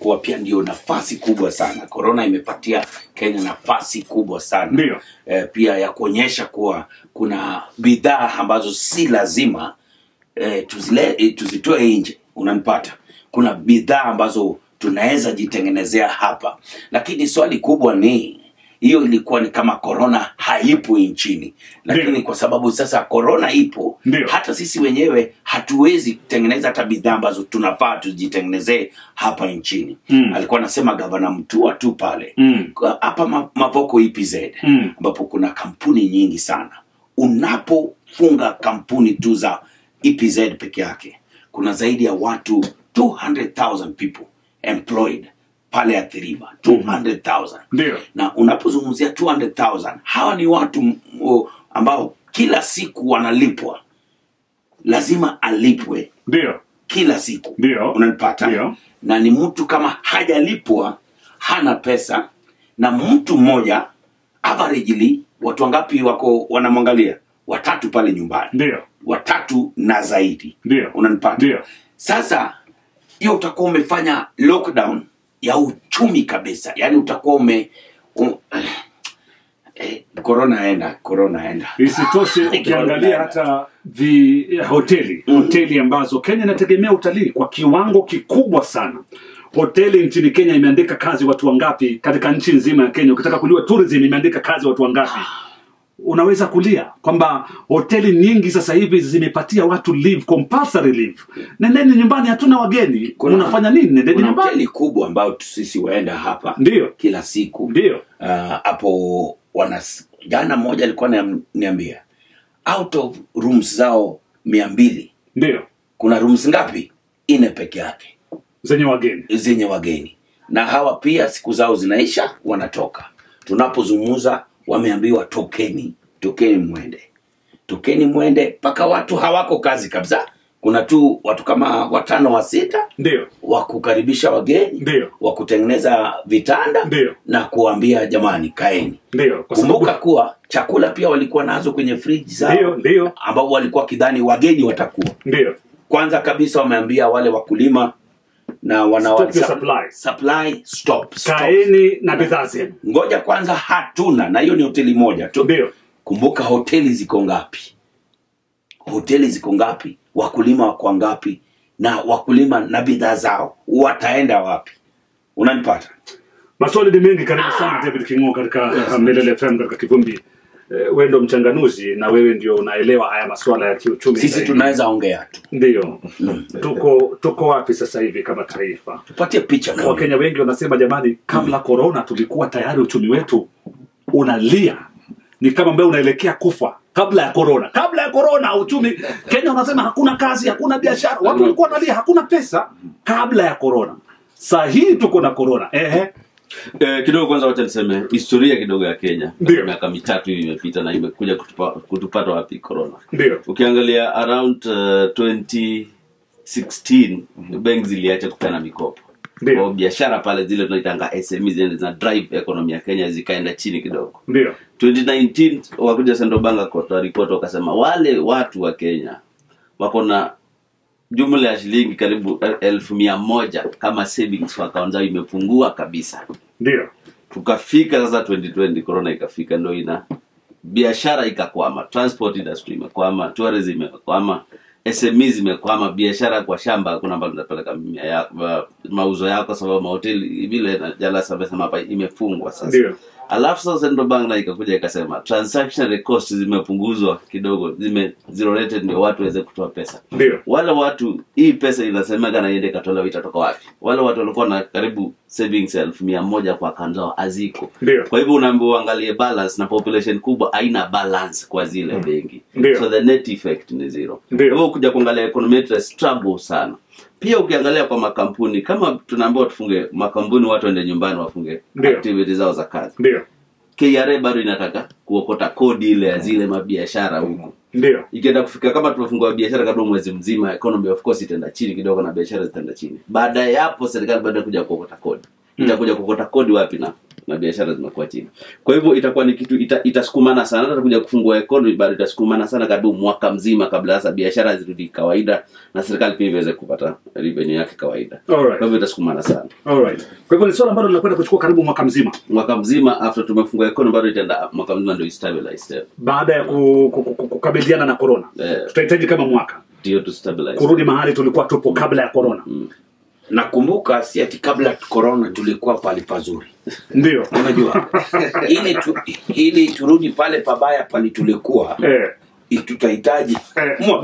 imekuwa pia ndio nafasi kubwa sana. Corona imepatia Kenya nafasi kubwa sana. Ndio. Pia ya kuonyesha kuwa kuna bidhaa ambazo si lazima tuzitoe nje. Unanipata? Kuna bidhaa ambazo tunaweza jitengenezea hapa. Lakini swali kubwa ni hiyo ilikuwa ni kama corona haipo nchini. Lakini Ndiyo. kwa sababu sasa corona ipo, Ndiyo. hata sisi wenyewe hatuwezi kutengeneza hata bidhaa ambazo tunafaa tujitengenezee hapa nchini. Alikuwa anasema Gavana Mutua tu pale. Hapa Mavoko EPZ ambapo kuna kampuni nyingi sana. Unapofunga kampuni tu za EPZ peke yake, kuna zaidi ya watu 200,000 people employed pale Athi River. 200,000. Ndio. Na unapozungumzia 200,000, hawa ni watu ambao kila siku wanalipwa. Lazima alipwe. Ndio. Kila siku. Ndio. Unanipata? Ndio. Na ni mtu kama hajalipwa hana pesa, na mtu mmoja averagely watu wangapi wako wanamwangalia? 3 pale nyumbani. Ndio. 3 na zaidi. Ndio. Unanipata? Ndio. Sasa hiyo utakuwa umefanya lockdown ya uchumi kabisa. Yaani utakuwa corona enda. Isitoshe ukiangalia hata hoteli ambazo Kenya inategemea utalii kwa kiwango kikubwa sana. Hoteli nchini Kenya imeandika kazi watu wangapi katika nchi nzima ya Kenya? Ukitaka kujua tourism imeandika kazi watu wangapi, unaweza kulia kwamba hoteli nyingi sasa hivi zimepatia watu leave, compulsory leave. Nendeni nyumbani, hatuna wageni. Unafanya nini? Nendeni nyumbani. Hoteli kubwa ambayo sisi waenda hapa Ndio. kila siku. Ndio. Hapo jana mmoja alikuwa ananiambia out of rooms zao 200. Ndio. Kuna rooms ngapi? 4 peke yake zenye wageni. Na hawa pia siku zao zinaisha wanatoka. Tunapozungumza wameambiwa tokeni mwende paka watu hawako kazi kabisa. Kuna tu watu kama 5 au 6 ndio wa kukaribisha wageni, ndio wa kutengeneza vitanda, ndio na kuambia jamani kaeni. Ndio. Kumbuka kuwa chakula pia walikuwa nazo kwenye fridge zao. Ndio. Ambao walikuwa kidhani wageni watakuwa. Ndio. Kwanza kabisa wameambia wale wakulima na supply stop. Kaeni na bidhaa zenu. Ngoja kwanza, hatuna, na hiyo ni hoteli moja tu. Ndio. Kumbuka hoteli ziko ngapi? Wakulima wako ngapi? Na wakulima na bidhaa zao wataenda wapi? Unanipata? Maswali ni mengi. Karibu sana David Kingo katika Milele FM katika Kivumbi. Wewe ndo mchanganuzi na wewe ndio unaelewa haya masuala ya kiuchumi. Sisi tunaweza ongea tu. Ndio. Tuko wapi sasa hivi kama taifa? Tupatie picha kama. Wakenya wengi wanasema jamani, kabla corona tulikuwa tayari uchumi wetu unalia. Ni kama mbona unaelekea kufa kabla ya corona uchumi Kenya unasema hakuna kazi, hakuna biashara. Watu walikuwa wanalia hakuna pesa kabla ya corona. Sasa hii tuko na corona. Kidogo kwanza wacha niseme historia kidogo ya Kenya. Miaka 3 hivi imepita na imekuja kutupata wapi corona. Ndio. Ukiangalia around 2016 banks ziliacha kupeana mikopo. Kwa biashara pale zile tunaitanga SMEs zina drive economy ya Kenya zikaenda chini kidogo. Ndio. 2019 wakuja Central Bank kwa report wakasema wale watu wa Kenya wako na jumla ya shilingi karibu 1,100 kama savings account zao imepungua kabisa. Ndio. Tukafika sasa 2020 corona ikafika, ndio ina biashara ikakwama, transport industry imekwama, tourism imekwama, SMEs imekwama, biashara kwa shamba hakuna mbali unapeleka mauzo yako sababu mahoteli vile na Jalasa amesema hapa imefungwa sasa. Ndio. Alafu sasa Central Bank na ikakuja ikasema transaction costs zimepunguzwa kidogo, zero rated ndio watu waweze kutoa pesa. Ndio. Wale watu hii pesa inasemeka na iende katolewa itatoka wapi? Wale watu walikuwa na karibu savings 1,100 kwa kanzao aziko. Kwa hivyo unaambiwa angalie balance, na population kubwa haina balance kwa zile benki. So the net effect ni zero. Kwa hivyo kuja kuangalia economy struggle sana. Pia ukiangalia kwa makampuni, kama tunaambiwa tufunge makampuni, watu waende nyumbani wafunge activities zao za kazi. Ndio. KRA bado inataka kuokota kodi ile ya zile mabiashara huko. Ndio. Ikienda kufika kama tumefungua biashara kabla mwezi mzima, economy of course itaenda chini kidogo na biashara zitaenda chini. Baada ya hapo serikali bado kuja kuokota kodi. Itakuja kuokota kodi wapi na na biashara zimekuwa chini. Kwa hivyo itakuwa ni kitu itasukumana sana, hata kuja kufungua economy bado itasukumana sana karibu mwaka mzima kabla hasa biashara zirudi kawaida na serikali pia iweze kupata revenue yake kawaida. Kwa hivyo itasukumana sana. Alright. Kwa hivyo ni swala ambalo linakwenda kuchukua karibu mwaka mzima. Mwaka mzima after tumefungua economy bado itaenda mwaka mzima ndio stabilize. Baada ya kukabiliana na corona. Tutahitaji kama mwaka ndio to stabilize. Kurudi mahali tulikuwa tupo kabla ya corona. Nakumbuka si ati kabla corona tulikuwa pale pazuri. Ndio. Unajua. ili turudi pale pabaya pale tulikuwa. Tutahitaji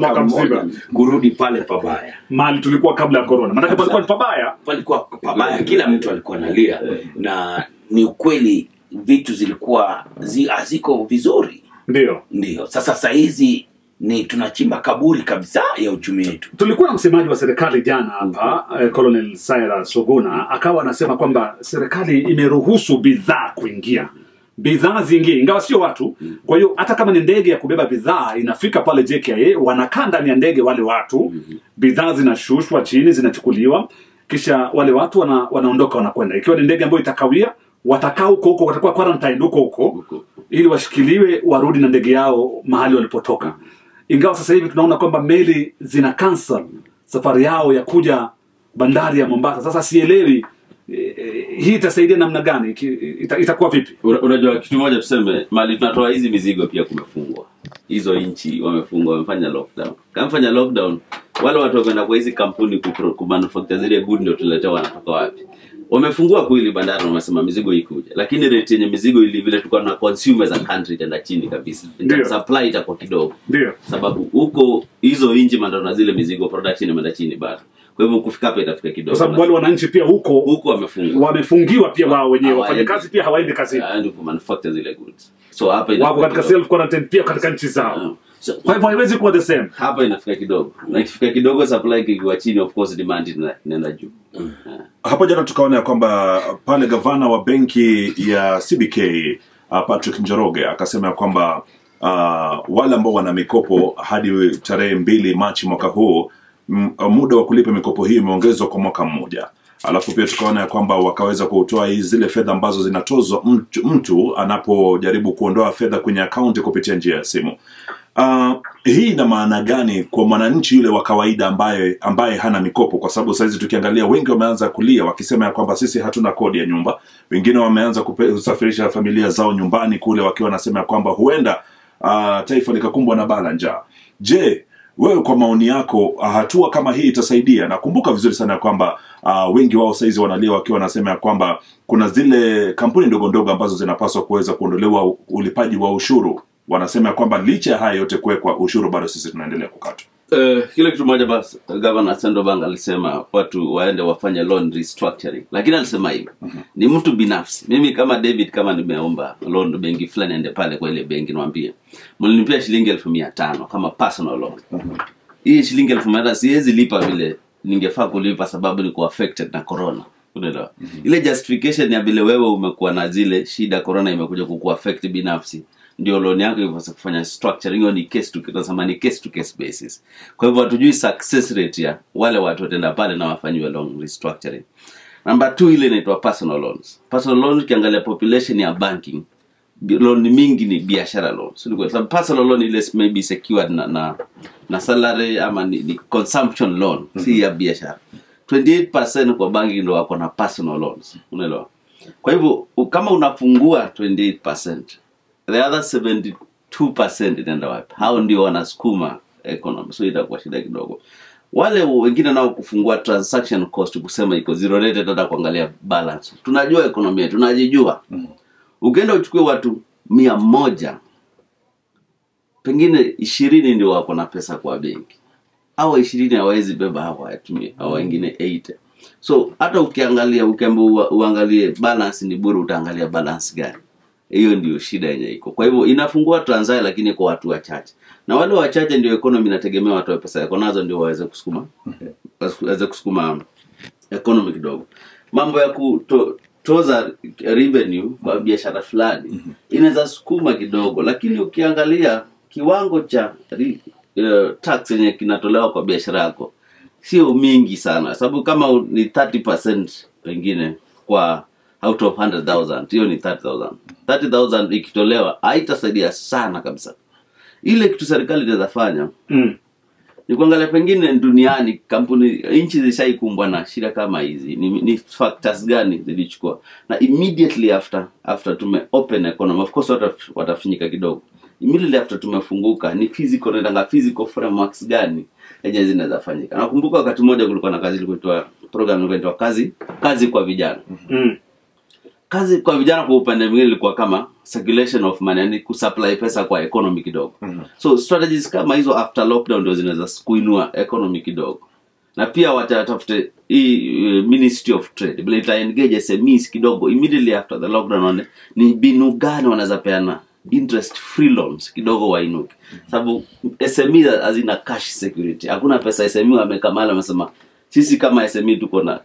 mwaka mzima kurudi pale pabaya. Mahali tulikuwa kabla ya corona. Maana palikuwa ni pabaya. Palikuwa pabaya. Kila mtu alikuwa analia. Na ni ukweli vitu zilikuwa haziko vizuri. Ndio. Sasa hizi ni tunachimba kaburi kabisa ya uchumi wetu. Tulikuwa na msemaji wa serikali jana hapa, Colonel Cyrus Oguna, akawa anasema kwamba serikali imeruhusu bidhaa kuingia. Bidhaa zingi ingawa sio watu. Kwa hiyo hata kama ni ndege ya kubeba bidhaa inafika pale JKIA, wanakaa ndani ya ndege wale watu, bidhaa zinashushwa chini, zinachukuliwa, kisha wale watu wanaondoka wanakwenda. Ikiwa ni ndege ambayo itakawia, watakaa huko watakuwa quarantine huko ili washikiliwe warudi na ndege yao mahali walipotoka. Ingawa sasa hivi tunaona kwamba meli zina cancel safari yao ya kuja bandari ya Mombasa. Sasa sielewi hii itasaidia namna gani? Itakuwa vipi? Unajua kitu moja tuseme, mali tunatoa hizi mizigo pia kumefungwa. Hizo inchi wamefungwa, wamefanya lockdown. Kama fanya lockdown, wale watu wanaenda kwa hizi kampuni kumanufacture zile good ndio tuletea wanatoka wapi? Wamefungua kweli bandari, wamesema mizigo ikuja. Lakini rate yenye mizigo ili vile tulikuwa na consumers and country tenda chini kabisa. Supply itakuwa kidogo. Sababu huko hizo inchi mandana zile mizigo production imeenda chini bado. Kwa hivyo kufika hapa itafika kidogo. Kwa sababu wale wananchi pia huko wamefungiwa pia wao wenyewe. Wafanya kazi pia hawaendi kazini. Ndio ku manufacture zile goods. So hapa wako katika self quarantine pia katika nchi zao. Kwa hivyo haiwezi kuwa the same. Hapa inafika kidogo. Na ikifika kidogo supply ikiwa chini, of course demand inaenda juu. Hapo jana tukaona kwamba pale gavana wa benki ya CBK Patrick Njoroge akasema kwamba wale ambao wana mikopo hadi tarehe 2 Machi mwaka huu, muda wa kulipa mikopo hii umeongezwa kwa mwaka mmoja. Alafu pia tukaona kwamba wakaweza kutoa zile fedha ambazo zinatozwa mtu anapojaribu kuondoa fedha kwenye akaunti kupitia njia ya simu. Hii ina maana gani kwa mwananchi yule wa kawaida ambaye hana mikopo? Kwa sababu saizi tukiangalia wengi wameanza kulia wakisema kwamba sisi hatuna kodi ya nyumba. Wengine wameanza kusafirisha familia zao nyumbani kule wakiwa wanasema kwamba huenda taifa likakumbwa na bala njaa. Je, wewe kwa maoni yako hatua kama hii itasaidia? Nakumbuka vizuri sana kwamba wengi wao saizi wanalia wakiwa wanasema kwamba kuna zile kampuni ndogo ndogo ambazo zinapaswa kuweza kuondolewa ulipaji wa ushuru. Wanasema kwamba licha ya haya yote kuwekwa ushuru bado sisi tunaendelea kukatwa. Kile kitu moja basi Governor Sando Banga alisema watu waende wafanye loan restructuring. Lakini alisema hivi, ni mtu binafsi. Mimi kama David kama nimeomba loan benki fulani ende pale kwa ile benki niwaambie, mlinipia shilingi 1500 kama personal loan. Hii shilingi 1500 siwezi lipa vile ningefaa kulipa sababu niko affected na corona. Unaelewa? Ile justification ya vile wewe umekuwa na zile shida corona imekuja kukuaffect binafsi, ndio loan yako ipaswa kufanya structuring. Hiyo ni case to case basis. Kwa hivyo hatujui success rate ya wale watu watenda pale na wafanywe loan restructuring. Number 2 ile inaitwa personal loans. Personal loans kiangalia population ya banking, loan mingi ni biashara loans. So kwa sababu personal loan ile maybe secured na salary ama ni consumption loan, si ya biashara. 28% kwa banki ndio wako na personal loans. Unaelewa? Kwa hivyo kama unafungua 28%, the other 72% inaenda wapi? Hao ndio wanasukuma economy. So itakuwa shida kidogo. Wale wengine nao kufungua transaction cost kusema iko zero rate, hata kuangalia balance. Tunajua economy, tunajijua. Ukienda uchukue watu 100, pengine 20 ndio wako na pesa kwa benki. Hao 20 hawezi beba hawa yatumie, hao wengine 80. So hata ukiangalia uangalie balance ni bure, utaangalia balance gani? Hiyo ndio shida yenye iko. Kwa hivyo inafungua transaction lakini kwa watu wachache. Na wale wachache ndio economy inategemea watu wa pesa yako nazo ndio waweze kusukuma economy kidogo. Mambo ya kutoza revenue kwa biashara fulani inaweza sukuma kidogo, lakini ukiangalia kiwango cha tax yenye kinatolewa kwa biashara yako sio mingi sana. Sababu kama ni 30% pengine kwa out of 100,000 hiyo ni 30,000 ikitolewa haitasaidia sana kabisa. Ile kitu serikali inaweza fanya ni kuangalia pengine duniani kampuni nchi zishaikumbwa na shida kama hizi ni factors gani zilichukua, na immediately after tume open economy, of course watafinyika kidogo, immediately after tumefunguka ni physical frameworks gani yenye zinaweza fanyika. Nakumbuka wakati mmoja kulikuwa na kazi ilikuwa program inaitwa kazi kwa vijana. Kazi kwa vijana kwa upande mwingine ilikuwa kama circulation of money, yani kusupply pesa kwa economy kidogo. So strategies kama hizo after lockdown ndio zinaweza kuinua economy kidogo. Na pia watatafute hii Ministry of Trade bila ita engage SMEs kidogo immediately after the lockdown, ni binu gani wanaweza peana interest free loans kidogo wainuke. Sababu SME hazina cash security. Hakuna pesa SME wamekamala wamesema sisi kama SME tuko na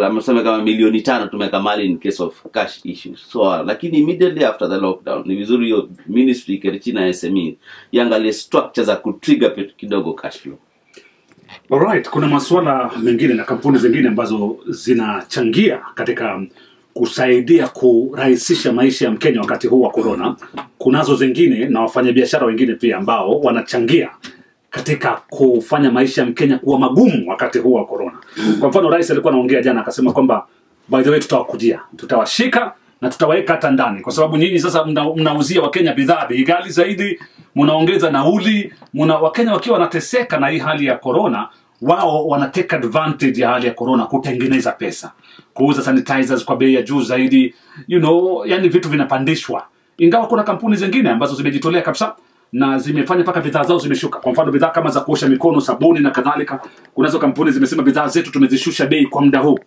amesema kama milioni 5 tumekamali in case of cash issues. So lakini immediately after the lockdown ni vizuri hiyo ministry kerichina SME iangalie structures za kutrigger kidogo cash flow. Alright, kuna masuala mengine na kampuni zingine ambazo zinachangia katika kusaidia kurahisisha maisha ya Mkenya wakati huu wa corona. Kunazo zingine na wafanyabiashara wengine pia ambao wanachangia katika kufanya maisha ya Mkenya kuwa magumu wakati huu wa corona. Kwa mfano rais alikuwa anaongea jana akasema kwamba by the way tutawakujia, tutawashika na tutawaweka hata ndani kwa sababu nyinyi sasa mnauzia Wakenya bidhaa bei ghali zaidi, mnaongeza nauli, Wakenya wakiwa wanateseka na hii hali ya corona, wao wana take advantage ya hali ya corona kutengeneza pesa, kuuza sanitizers kwa bei ya juu zaidi, yani vitu vinapandishwa. Ingawa kuna kampuni zingine ambazo zimejitolea kabisa na zimefanya paka bidhaa zao zimeshuka. Kwa mfano bidhaa kama za kuosha mikono, sabuni na kadhalika, kunazo kampuni zimesema bidhaa zetu tumezishusha bei kwa muda huu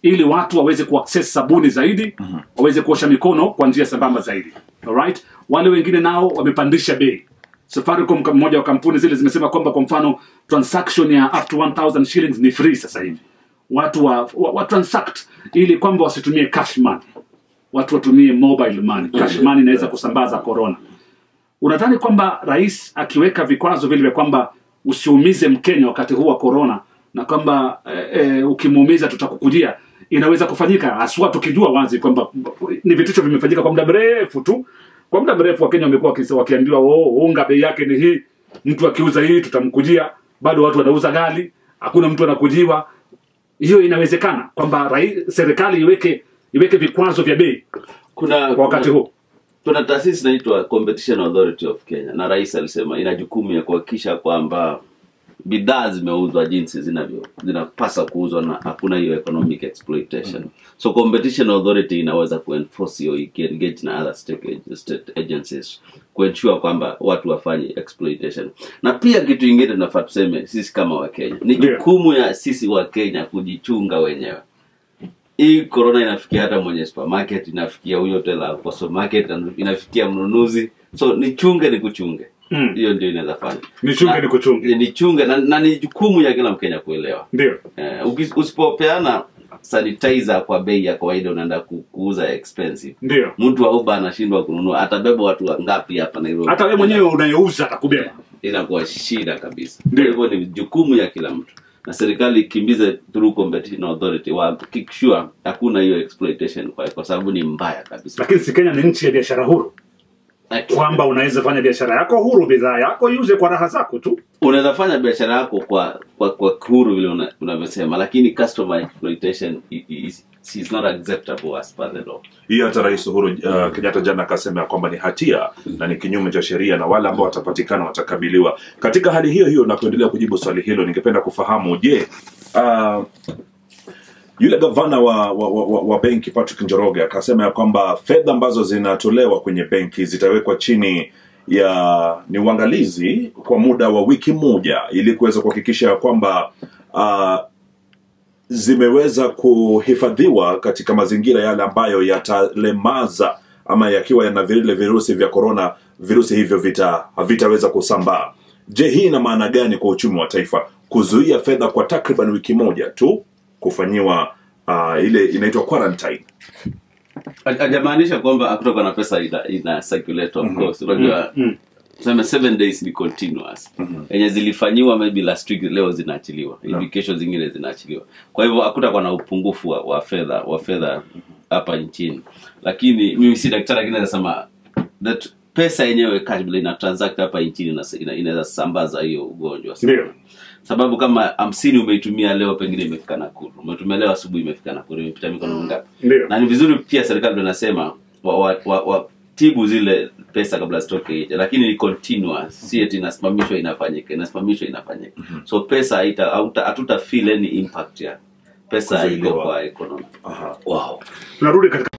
ili watu waweze kuaccess sabuni zaidi, waweze kuosha mikono kwa njia sambamba zaidi. Alright? Wale wengine nao wamepandisha bei. Safaricom mmoja wa kampuni zile zimesema kwamba kwa mfano transaction ya up to 1000 shillings ni free sasa hivi. Watu wa transact ili kwamba wasitumie cash money. Watu watumie mobile money. Cash money inaweza kusambaza corona. Unadhani kwamba rais akiweka vikwazo vile vya kwamba usiumize Mkenya wakati huu wa corona na kwamba ukimuumiza tutakukujia, inaweza kufanyika? Haswa tukijua wazi kwamba ni vitisho vimefanyika kwa muda mrefu tu. Kwa muda mrefu Wakenya wamekuwa wakiambiwa unga bei yake ni hii, mtu akiuza hii tutamkujia, bado watu wanauza gali, hakuna mtu anakujiwa. Hiyo inawezekana kwamba serikali iweke vikwazo vya bei kuna wakati huu? Kuna taasisi inaitwa Competition Authority of Kenya na rais alisema ina jukumu ya kuhakikisha kwamba bidhaa zimeuzwa jinsi zinapaswa kuuzwa na hakuna hiyo economic exploitation. So Competition Authority inaweza kuenforce hiyo, engage na other state agencies kuensure kwamba watu wafanye exploitation. Na pia kitu kingine tunafaa tuseme sisi kama Wakenya, ni jukumu ya sisi Wakenya kujichunga wenyewe. Hii corona inafikia hata mwenye supermarket, inafikia huyo tela kwa supermarket, inafikia mnunuzi. So ni kuchunge. Hiyo ndio inaweza fanya. Ni chunge na ni jukumu ya kila Mkenya kuelewa. Ndio. Usipopeana sanitizer kwa bei ya kawaida unaenda kuuza expensive. Ndio. Mtu wa Uber anashindwa kununua, atabeba watu wangapi hapa Nairobi? Hata wewe mwenyewe unayeuza atakubeba. Inakuwa shida kabisa. Hivyo ni jukumu ya kila mtu. Na serikali ikimbize through Competition Authority wa make sure hakuna hiyo exploitation kwa sababu ni mbaya kabisa. Lakini si Kenya ni nchi ya biashara huru. Kwamba unaweza fanya biashara yako huru, bidhaa yako iuze kwa raha zako tu. Unaweza fanya biashara yako kwa huru vile unavyosema, lakini customer exploitation is not acceptable as per the law. Hii hata Rais Uhuru Kenyatta jana akasema kwamba ni hatia na ni kinyume cha sheria na wale ambao watapatikana watakabiliwa. Katika hali hiyo na kuendelea kujibu swali hilo, ningependa kufahamu yule gavana wa benki Patrick Njoroge akasema ya kwamba fedha ambazo zinatolewa kwenye benki zitawekwa chini ya ni uangalizi kwa muda wa wiki moja ili kuweza kuhakikisha kwamba zimeweza kuhifadhiwa katika mazingira yale ambayo yatalemaza ama yakiwa yana vile virusi vya corona, virusi hivyo havitaweza kusambaa. Je, hii ina maana gani kwa uchumi wa taifa kuzuia fedha kwa takriban wiki moja tu kufanyiwa ile inaitwa quarantine? Hajamaanisha kwamba hakutakuwa na pesa ina circulate of course. Unajua tuseme 7 days ni continuous. Yenye zilifanywa maybe last week leo zinaachiliwa. Hivi kesho zingine zinaachiliwa. Kwa hivyo hakutakuwa na upungufu wa fedha hapa nchini. Lakini mimi si daktari, lakini nasema that pesa yenyewe cash vile ina transact hapa nchini inaweza sambaza hiyo ugonjwa. Ndio. Sababu kama 50 umeitumia leo pengine imefika Nakuru. Umetumia leo asubuhi imefika Nakuru, imepita mikono mingapi? Na ni vizuri pia serikali tunasema tibu zile pesa kabla zitoke nje, lakini ni continuous, si eti inasimamishwa inafanyika. So pesa hatuta feel any impact ya pesa iko kwa economy. Wow. Tunarudi katika